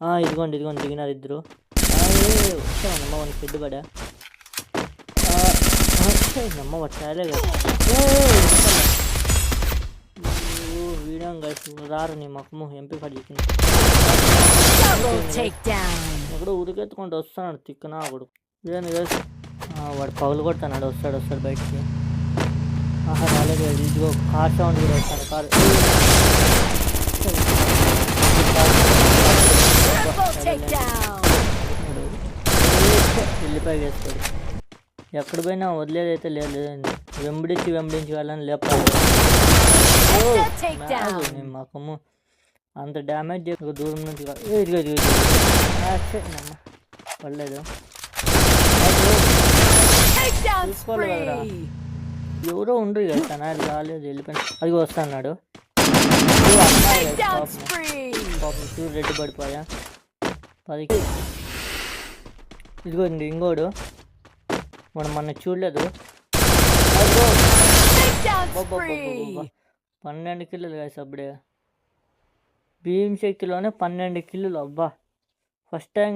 ఇదిగోండి ఇదిగోండి దిగినారు ఇద్దరు. వచ్చామన్నమ్మ వానికి హెడ్ పడా. నమ్మ వచ్చాలే కదా వీడియో కలిసి రారు నీ మొక్కము ఎంపీ ఫర్ చెప్పింది. ఎక్కడో ఉరికెత్తుకుంటూ వస్తున్నాడు తిక్కునా కొడుకు. వీడియోని కలిసి వాడు పగులు కొడుతున్నాడు. వస్తాడు బయటికి. రాలేదు. ఇదిగో కార్ సౌండ్ కూడా వస్తాను. కారు వెళ్ళిపోయి వేస్తాడు. ఎక్కడ పోయినా వదిలేదైతే లేదు. వెంబడించి వెళ్ళని లేపాలి. మాకమ్మ అంత డ్యామేజ్ చేయక దూరం నుంచి పడలేదు. చూసుకోవాలి కదరా. ఎవరో ఉండ్రు కదా రాలేదు వెళ్ళిపోయిన. అది వస్తున్నాడు. పాపం చూడు రెడ్డి పడిపోయా 10కి. ఇదిగోండి ఇంకోడు మనం మొన్న చూడలేదు. 12 కిల్లులు కాదు అప్పుడే. భీమ్ శక్తిలోనే 12 కిల్లులు. అబ్బా ఫస్ట్ టైం.